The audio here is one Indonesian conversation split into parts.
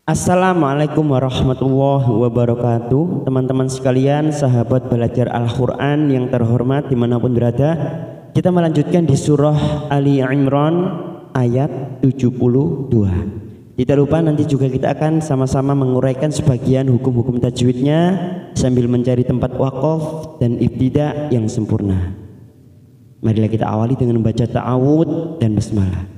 Assalamualaikum warahmatullahi wabarakatuh. Teman-teman sekalian, sahabat belajar Al-Quran yang terhormat dimanapun berada, kita melanjutkan di surah Ali Imran ayat 72. Tidak lupa nanti juga kita akan sama-sama menguraikan sebagian hukum-hukum tajwidnya sambil mencari tempat wakaf dan ibtida yang sempurna. Marilah kita awali dengan membaca ta'awud dan basmalah.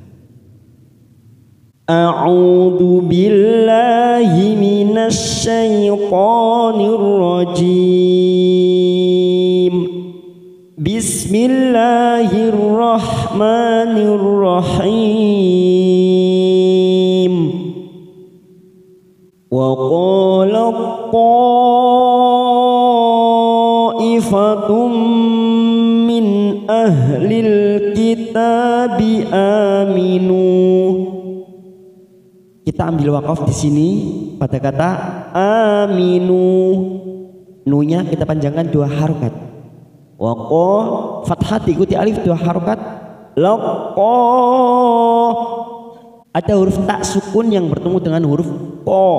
A'udzu billahi minasy syaithanir rajim. Bismillahirrahmanirrahim. Wa qala ta'ifatum min ahlil kitabi aminu. Kita ambil wakaf di sini pada kata aminu. Nunya kita panjangkan 2 harokat. Waqo fathah diikuti alif 2 harokat. Laqo ada huruf tak sukun yang bertemu dengan huruf ko.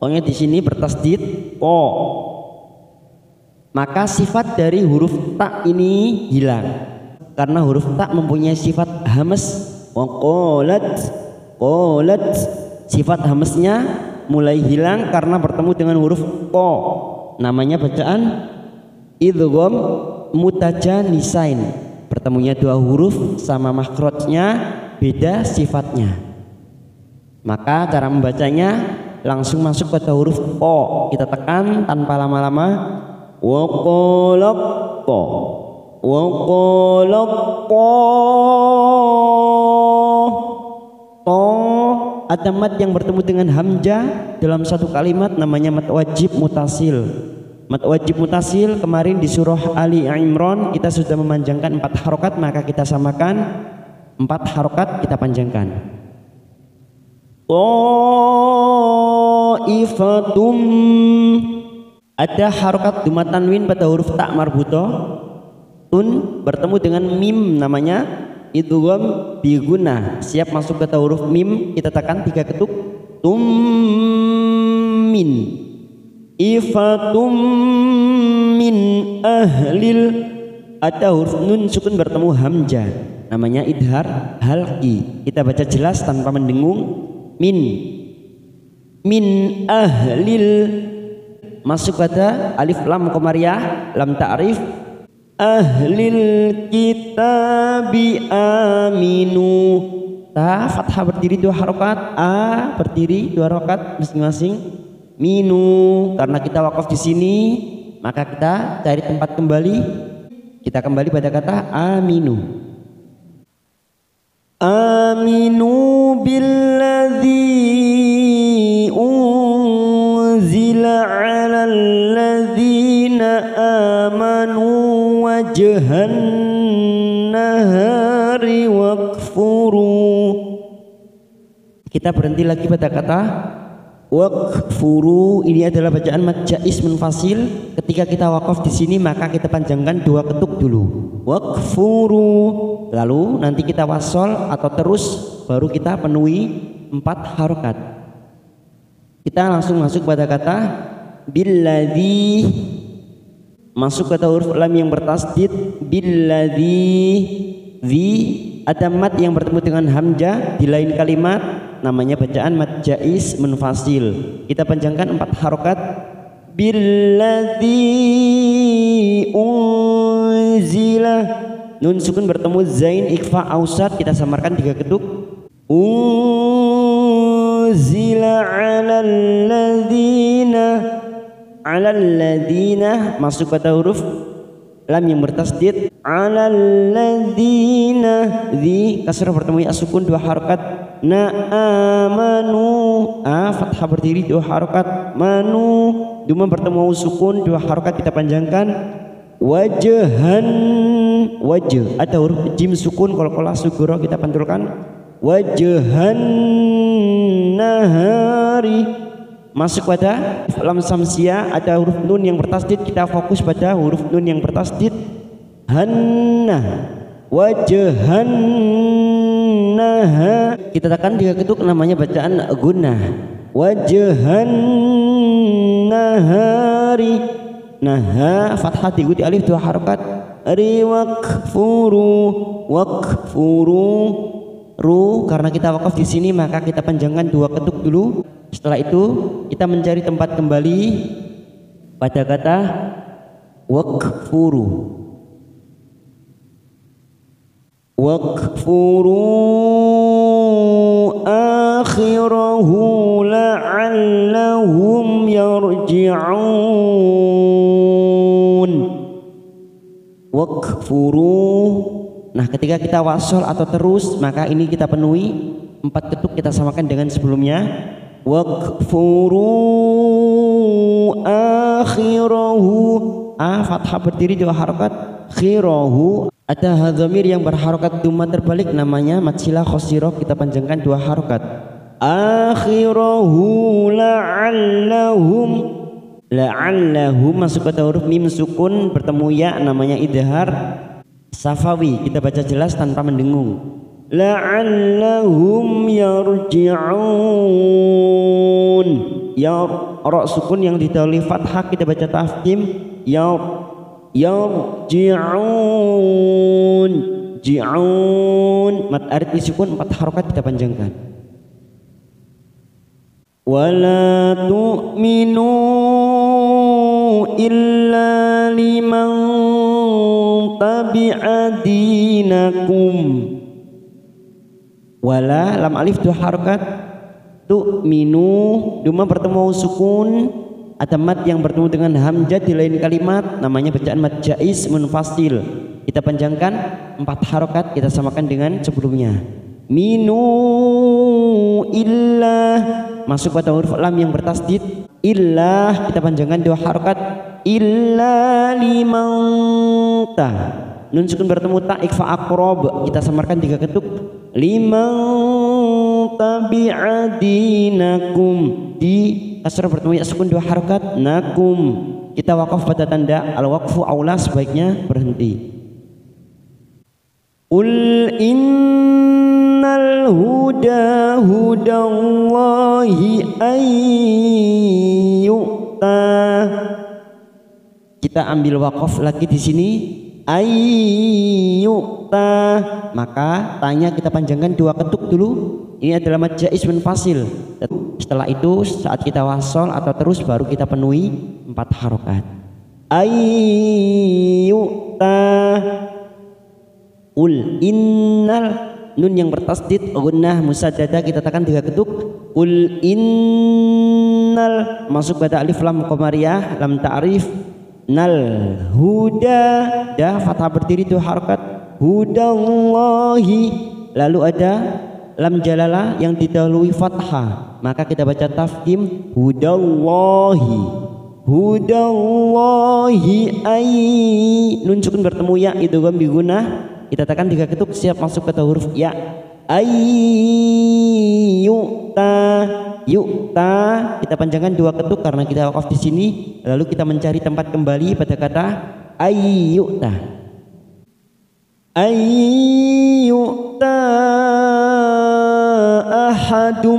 Pokoknya di sini bertasdid ko. Maka sifat dari huruf tak ini hilang karena huruf tak mempunyai sifat hamas. Waqalat qalat, sifat hamesnya mulai hilang karena bertemu dengan huruf ko. Namanya bacaan idgham mutajanisain. Bertemunya 2 huruf sama makhrajnya beda sifatnya. Maka cara membacanya langsung masuk pada huruf ko. Kita tekan tanpa lama-lama. Wa qalaq ko. Wa qalaq ko. Ada mad yang bertemu dengan hamzah dalam satu kalimat namanya mad wajib mutasil. Mad wajib mutasil kemarin di surah Ali Imran kita sudah memanjangkan 4 harokat, maka kita samakan 4 harokat kita panjangkan. Ta'ifatum, ada harokat duma tanwin pada huruf tak marbutoh. Tun bertemu dengan mim namanya idgham bi gunnah, siap masuk kata huruf mim, kita tekan 3 ketuk. Tummin ifatum min ahlil, ada huruf nun sukun bertemu hamzah namanya idhar halqi, kita baca jelas tanpa mendengung. Min ahlil masuk pada alif lam qamariyah lam ta'rif. Ahlil kitabi aminu, ta fathah berdiri 2 harokat, a berdiri 2 harokat masing-masing. Minu karena kita wakaf di sini maka kita cari tempat kembali, kita kembali pada kata aminu. Aminu billadzi unzila 'alal ladzina amanu wajhan nahari wakfuru. Kita berhenti lagi pada kata wakfuru. Ini adalah bacaan mad jaiz munfasil. Ketika kita wakaf di sini maka kita panjangkan 2 ketuk dulu. Wakfuru. Lalu nanti kita wasol atau terus baru kita penuhi 4 harokat. Kita langsung masuk pada kata billadzi, masuk kata huruf lam yang bertasdid billadzi. Zi ada mad yang bertemu dengan hamzah di lain kalimat namanya bacaan mad jaiz munfasil. Kita panjangkan 4 harokat. Billadzi unzila, nun sukun bertemu zain ikhfa ausat, kita samarkan 3 ketuk. Unzila 'alal ladzina masuk pada huruf lam yang bertasdid 'alal ladzina. Di kasrah bertemu ya sukun 2 harokat. Na amanu, a fathah berdiri 2 harokat. Manu duma bertemu sukun 2 harokat kita panjangkan. Wajhan, wajh ada huruf jim sukun qalqalah sugro kita pantulkan. Wajhan nahari masuk pada lam samsia, ada huruf nun yang bertasdid, kita fokus pada huruf nun yang bertasdid. Hanna wajhannaha, kita tekan 3 ketuk namanya bacaan gunnah. wajhan nahari. Nah, fathah diikuti alif 2 harakat. Wakfuru ru, karena kita wakaf di sini maka kita panjangkan 2 ketuk dulu. Setelah itu kita mencari tempat kembali pada kata wakfuru. Akhirahu la'allahum yarji'un. Wakfuru. Nah, ketika kita wasol atau terus maka ini kita penuhi 4 ketuk, kita samakan dengan sebelumnya. Wakfuru akhirahu. Fathah berdiri 2 harakat. Khirahu ada hadhamir yang berharokat dhamma terbalik, namanya matsilah khosirah, kita panjangkan 2 harakat. Akhirahu la'allahum masuk kata huruf mim sukun bertemu ya, namanya idhar safawi, kita baca jelas tanpa mendengung. La'allahum yarji'un. Ya ra sukun yang didahului fathah kita baca tafkhim yarji'un. Ji'un mat arid disukun 4 harakat kita panjangkan. Wala tu'minu illa liman tabi'a dinakum. Wala lam alif 2 harakat. Tu'minu duma bertemu sukun, ada mat yang bertemu dengan hamzah di lain kalimat, namanya bacaan mat jaiz munfasil, kita panjangkan 4 harakat, kita samakan dengan sebelumnya. Minu illah masuk pada huruf lam yang bertasdid, illah kita panjangkan 2 harakat. Illa liman ta, nun sukun bertemu ta ikfa aqrab, kita samarkan 3 ketuk. Liman tabi'a dinakum, di kasrah bertemu ya sukun 2 harakat. Nakum kita wakaf pada tanda al-waqfu aula, sebaiknya berhenti. Ul innal huda hudallahi ayyuta, kita ambil wakaf lagi di sini ayyuta, maka tanya kita panjangkan 2 ketuk dulu. Ini adalah mad jaiz munfasil. Setelah itu saat kita wasol atau terus baru kita penuhi 4 harakat. Ayyuta. Ul innal, nun yang bertasdid gunnah musaddadah kita tekan 3 ketuk. Ul innal masuk pada alif lam qamariyah lam ta'rif. Nal huda dah fathah berdiri 2 harakat. Hudallahi, lalu ada lam jalalah yang didahului fathah, maka kita baca tafkhim hudallahi. Hudallahi ay, nun sukun bertemu ya idgham bi gunnah, kita tekan 3 ketuk siap masuk kata huruf ya. Ayyuta, yu'ta kita panjangkan 2 ketuk karena kita wakaf di sini. Lalu kita mencari tempat kembali pada kata ayyuta. Ayyuta ahadum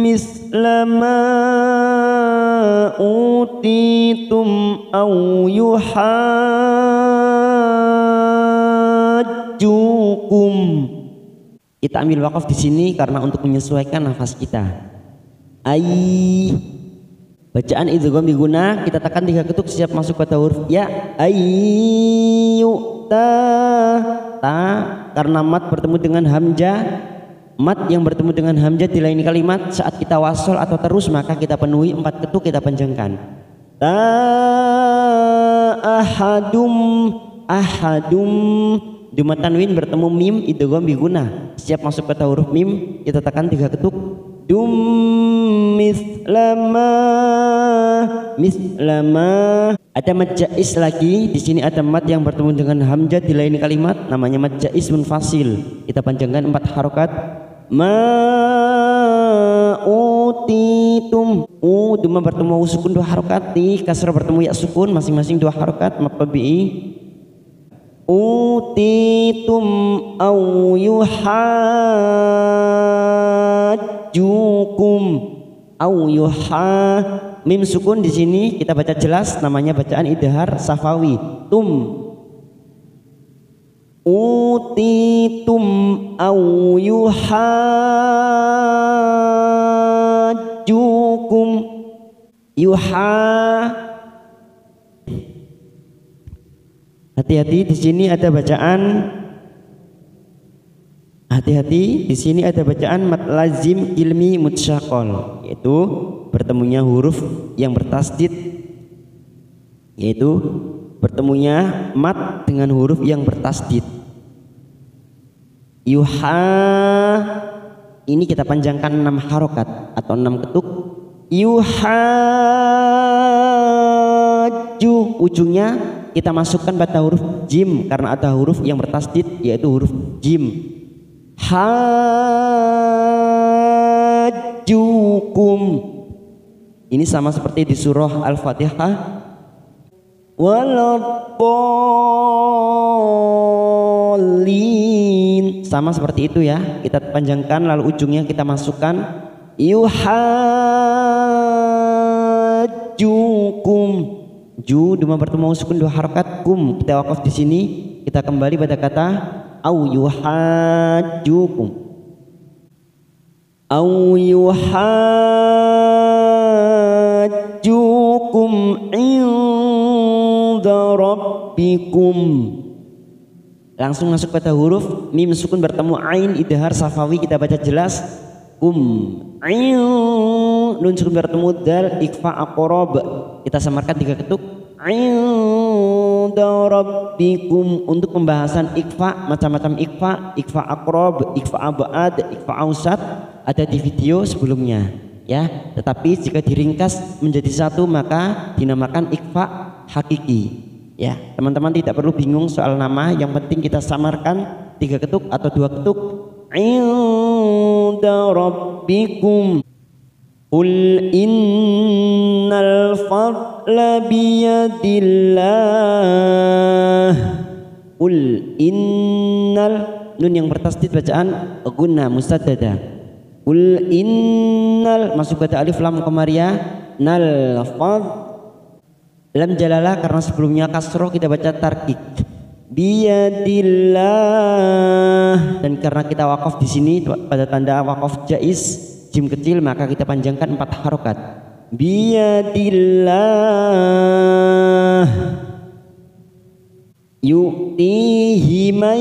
mislama utitum aw yuhajjukum. Kita ambil wakaf di sini karena untuk menyesuaikan nafas kita. Ay, bacaan idgham bi gunnah, kita tekan 3 ketuk siap masuk pada huruf ya. Ayyuta ta, karena mat bertemu dengan hamzah, mat yang bertemu dengan hamzah di lain kalimat saat kita wasol atau terus maka kita penuhi 4 ketuk, kita panjangkan. Ta ahadum, ahadum duma tanwin bertemu mim idgham bi gunnah siap masuk kata huruf mim, kita tekan 3 ketuk. Dum mislama, mislama ada mad jaiz lagi di sini, ada mat yang bertemu dengan hamzah di lain kalimat, namanya mad jaiz munfasil, kita panjangkan 4 harakat. Ma utitum, duma bertemu sukun 2 harakat, ti kasrah bertemu ya sukun masing-masing 2 harakat maqbi. Utitum au yuhajjukum, au yuha. Mim sukun di sini kita baca jelas, namanya bacaan idhar safawi. Tum utitum au yuhajjukum. Yuha. Hati-hati di sini ada bacaan. Hati-hati di sini ada bacaan mat lazim ilmi mutsyaqal, yaitu bertemunya huruf yang bertasdid, yaitu bertemunya mat dengan huruf yang bertasdid. Yuha ini kita panjangkan 6 harokat atau 6 ketuk. Yuhaju ujungnya kita masukkan pada huruf jim karena ada huruf yang bertasdid yaitu huruf jim. Hajjukum ini sama seperti di surah Al-Fatihah. Waladdallin sama seperti itu ya, kita panjangkan lalu ujungnya kita masukkan yuhajjukum. Ju duma bertemu sukun 2 harakat, kum kita wakaf di sini, kita kembali pada kata au yuhajjukum. Au yuhajjukum inda rabbikum. Langsung masuk pada huruf mim sukun bertemu ain idhar safawi, kita baca jelas kum. Nun sukun bertemu dal ikfa aqrab, kita samarkan 3 ketuk. Inda rabbikum. Untuk pembahasan ikfa, macam-macam ikfa aqrab, ikfa abad, ikfa ausat ada di video sebelumnya ya, tetapi jika diringkas menjadi satu maka dinamakan ikfa hakiki ya. Teman-teman tidak perlu bingung soal nama, yang penting kita samarkan 3 ketuk atau 2 ketuk. Inda rabbikum. Qul innal fadla biyadillah. Qul innal, nun yang bertasdid bacaan gunna mustaddada. Qul innal masuk pada alif lam qamariyah, nal fad lam jalalah karena sebelumnya kasroh kita baca tarkik. Biyadillah, dan karena kita wakaf di sini pada tanda wakaf jaiz jim kecil maka kita panjangkan 4 harokat. Biyadillah yu'tihi man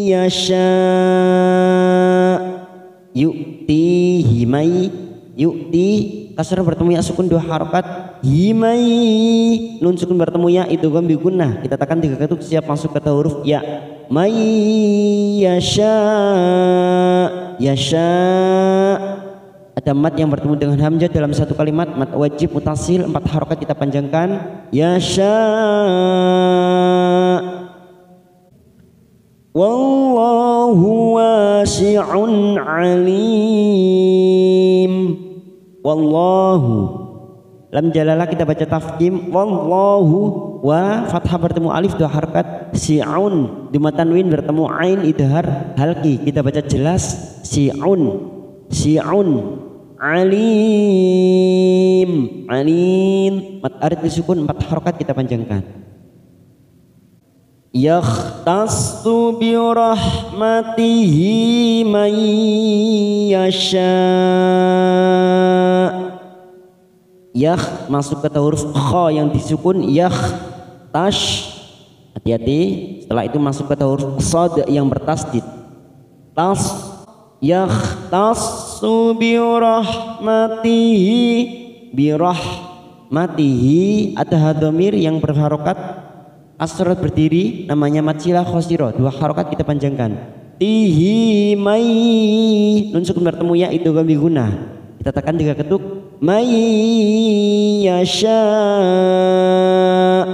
yasha. Yu'tihi may, yu'ti kasrah bertemu ya sukun 2 harokat. Himai nun sukun bertemu ya idgham bi gunnah, kita tekan 3 ketuk siap masuk kata huruf ya. May yasha. Yasha ada mat yang bertemu dengan hamzah dalam satu kalimat, mat wajib mutasil 4 harokat kita panjangkan. Yasha. Wallahu wasi'un alim. Wallahu lam jalalah kita baca tafkhim wallahu, wa fathah bertemu alif 2 harakat. Si'un di tanwin bertemu ain idhar halqi, kita baca jelas si'un. Si'un alim. Alim mat arid disukun 4 harakat kita panjangkan. Yakhtassu bi rahmatihi man yasha. Yakh masuk kata huruf kha yang disukun yakh tash, hati-hati. Setelah itu masuk kata huruf shad yang bertasdid tas. Yakhtassu bi rahmatihi. Bi rahmatihi ada hadamir yang berharokat asrat berdiri, namanya matsilah khosiro, 2 harokat kita panjangkan. Tihi mai nun sukun bertemu ya itu gambi guna, kita tekan 3 ketuk. May yasha.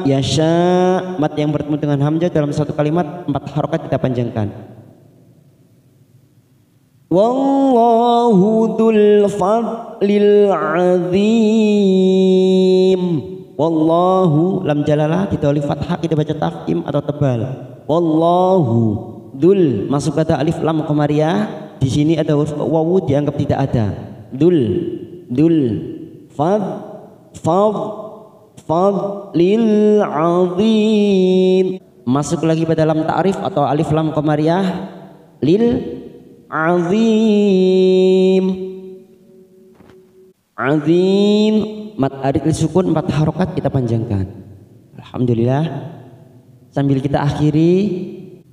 Yasha mat yang bertemu dengan hamzah dalam satu kalimat 4 harokat kita panjangkan. Wallahu dzul fadlil azim. Wallahu lam jalalah kita alif fathah kita baca tafkhim atau tebal. Wallahu dzul masuk kata alif lam qamariyah, di sini ada huruf wawu dianggap tidak ada. dul dul fadlil azim. Masuk lagi pada dalam ta'rif atau alif lam qamariyah lil azim. Azim mat arid sukun 4 harokat kita panjangkan. Alhamdulillah. Sambil kita akhiri,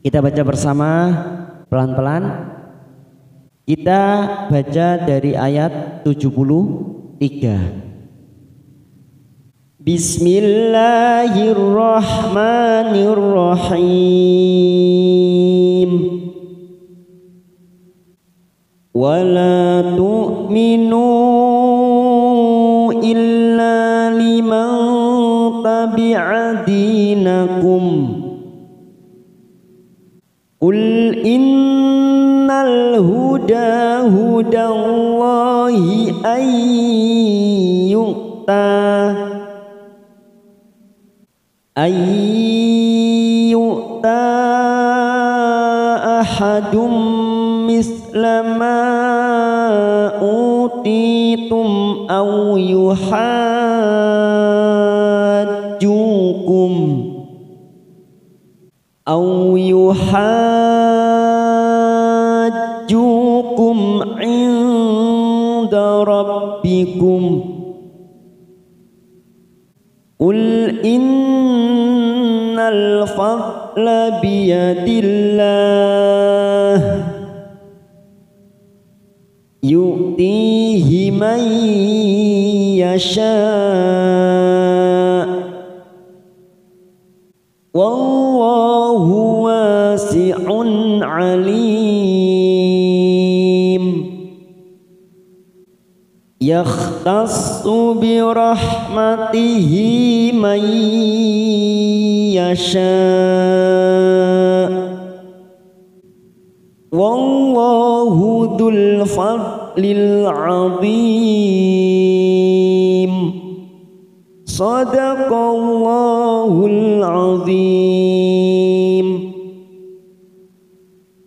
kita baca bersama pelan-pelan. Kita baca dari ayat 73. Bismillahirrahmanirrahim. Wala tu'minu illa liman tabi'a dinakum. Qul innal huda hudallahi ayyu'ta ahadum mislama utitum aw yuhajjukum inda rabbikum. Qul innal fadla biyadillah yu'tihi man yasha' wallahu wasi'un alim. Yakhtassu bi rahmatihi man yasha' wallahu dzul fadlil azim. Shadaqallahul azim.